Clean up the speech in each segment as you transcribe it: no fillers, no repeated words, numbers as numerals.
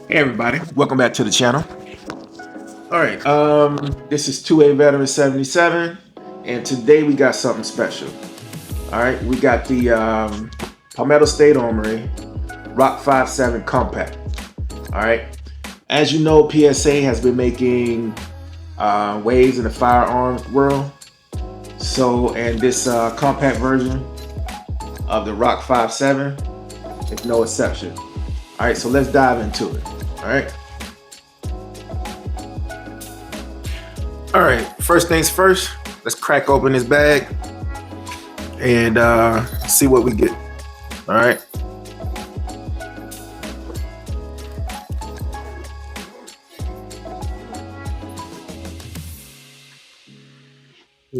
Hey everybody, welcome back to the channel. All right, this is 2A Veteran 77, and today we got something special. All right, we got the Palmetto State Armory Rock 57 Compact. All right, as you know, PSA has been making waves in the firearms world. So, and this compact version of the Rock 57 is no exception. All right, so let's dive into it. All right. All right, first things first, let's crack open this bag and see what we get. All right.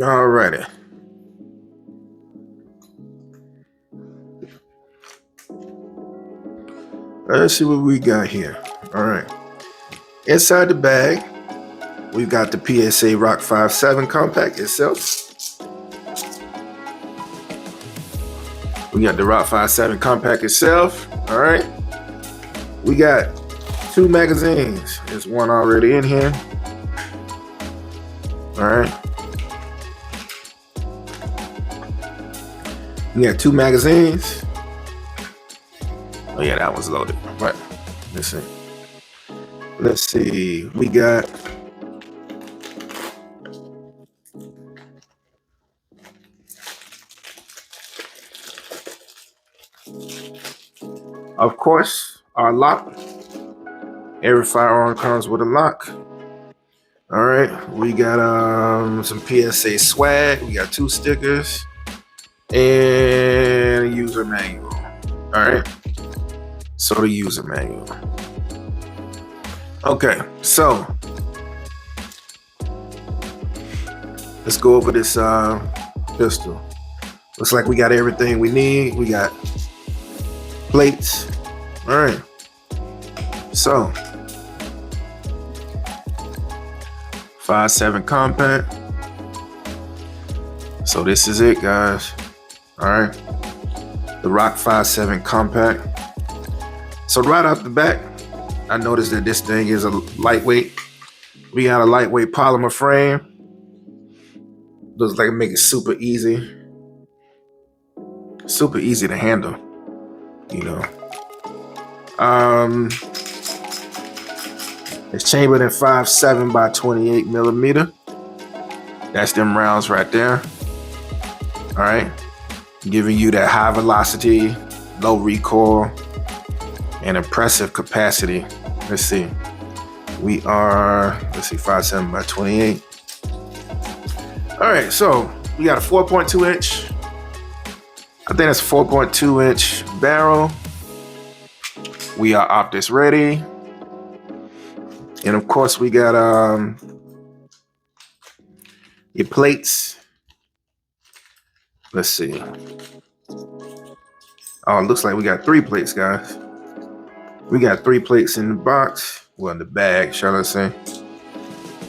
All righty. Let's see what we got here. All right. Inside the bag, we've got the PSA Rock 57 Compact itself. We got the Rock 57 Compact itself. All right. We got 2 magazines. There's one already in here. All right. We got 2 magazines. Oh yeah, that one's loaded. Right. Let's see. We got of course our lock. Every firearm comes with a lock. All right. We got some PSA swag. We got 2 stickers and a user manual. All right. So the user manual. Okay, so let's go over this pistol. Looks like we got everything we need. We got plates. All right. So 57 compact. So this is it, guys. All right. The Rock 57 compact. So right off the back, I noticed that this thing is a lightweight. We got a lightweight polymer frame. Looks like it make it super easy to handle, you know. It's chambered in 5.7 by 28 millimeter. That's them rounds right there. All right, giving you that high velocity, low recoil, and impressive capacity. Let's see. We are, 5.7 by 28. All right, so we got a 4.2 inch. I think that's 4.2 inch barrel. We are optics ready. And of course we got your plates. Let's see. Oh, it looks like we got 3 plates, guys. We got 3 plates in the box. Well, in the bag, shall I say.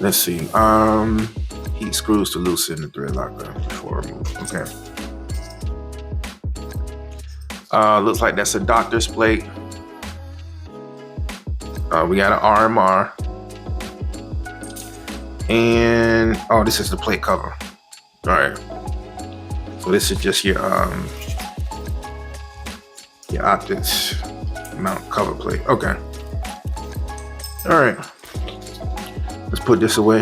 Let's see. Heat screws to loosen the thread locker before removal. Okay. Looks like that's a doctor's plate. We got an RMR. And oh, this is the plate cover. All right. So this is just your optics mount cover plate. Okay. All right. Let's put this away.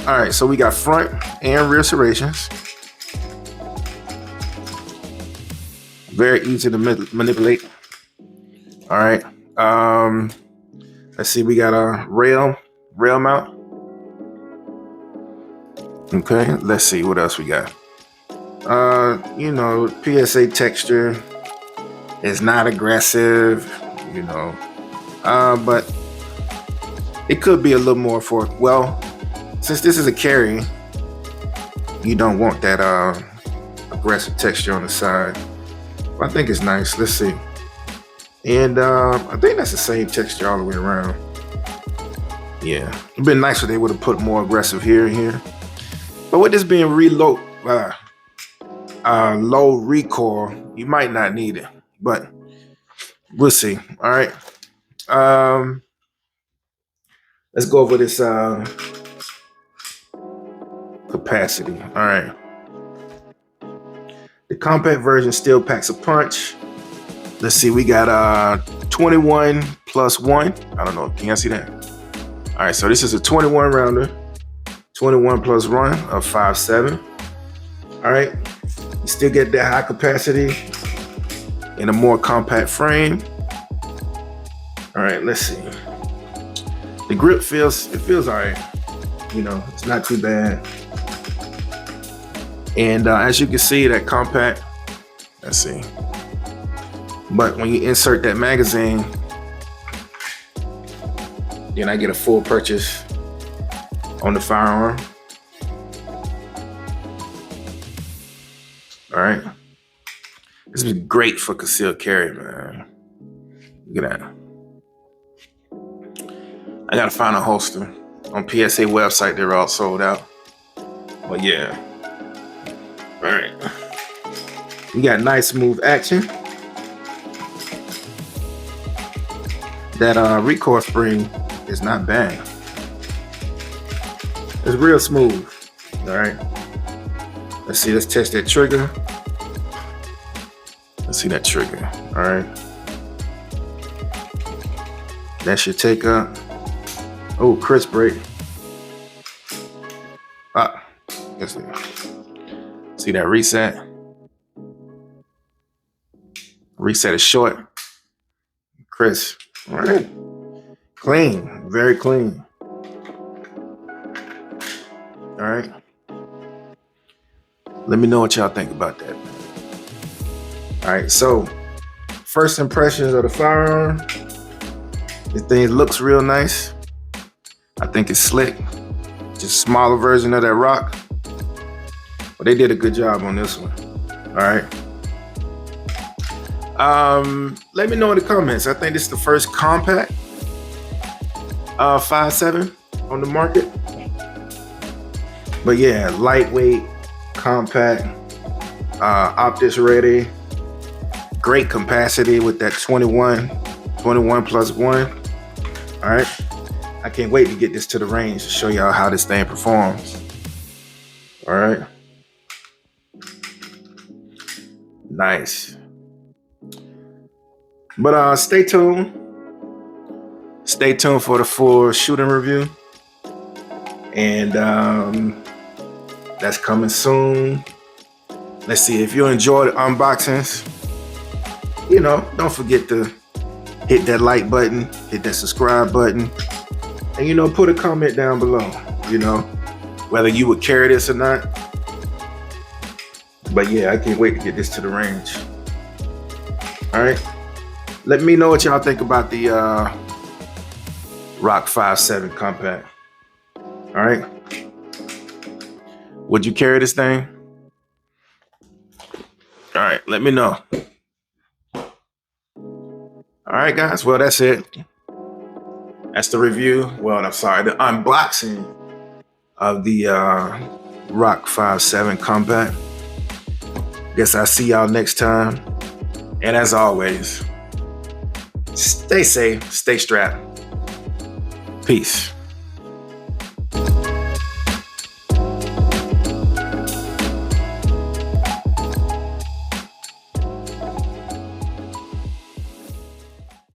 All right. So we got front and rear serrations. Very easy to manipulate. All right. Let's see. We got a rail mount. Okay. Let's see what else we got. You know, PSA texture is not aggressive, you know, but it could be a little more for, well, since this is a carry, you don't want that aggressive texture on the side. I think it's nice. Let's see. And I think that's the same texture all the way around. Yeah, it'd been nice if they would have put more aggressive here and here. But with this being low recoil, you might not need it, but we'll see. All right. Let's go over this capacity. All right. The compact version still packs a punch. Let's see, we got 21 plus 1. I don't know. Can you see that? All right, so this is a 21 rounder. 21 plus 1 of 5.7. All right. You still get that high capacity in a more compact frame. All right, let's see. The grip feels all right. You know, it's not too bad. And as you can see, that compact, let's see. But when you insert that magazine, then I get a full purchase on the firearm. All right. This is great for concealed carry, man. Look at that. I gotta find a holster. On PSA website, they're all sold out. But yeah. All right. You got nice smooth action. That recoil spring is not bad. It's real smooth. All right. Let's see. Let's test that trigger. Let's see that trigger. All right. That's your take up. Oh, crisp break. Let's see that reset. Reset is short. Crisp. All right. Clean. Very clean. All right. Let me know what y'all think about that. All right. So, first impressions of the firearm. This thing looks real nice. I think it's slick. Just a smaller version of that Rock. But they did a good job on this one. All right. Let me know in the comments. I think this is the first compact 5.7 on the market. But yeah, lightweight, compact, optics ready, great capacity with that 21 plus 1. All right. I can't wait to get this to the range to show y'all how this thing performs. All right. Nice. But stay tuned. Stay tuned for the full shooting review. And that's coming soon. Let's see, if you enjoy the unboxings, you know, don't forget to hit that like button, hit that subscribe button, and, you know, put a comment down below, you know, whether you would carry this or not. But yeah, I can't wait to get this to the range. All right. Let me know what y'all think about the Rock 5.7 compact. All right. Would you carry this thing? All right, let me know. All right, guys. Well, that's it. That's the review. Well, I'm sorry, the unboxing of the Rock 5.7 compact. Guess I'll see y'all next time. And as always, stay safe, stay strapped. Peace.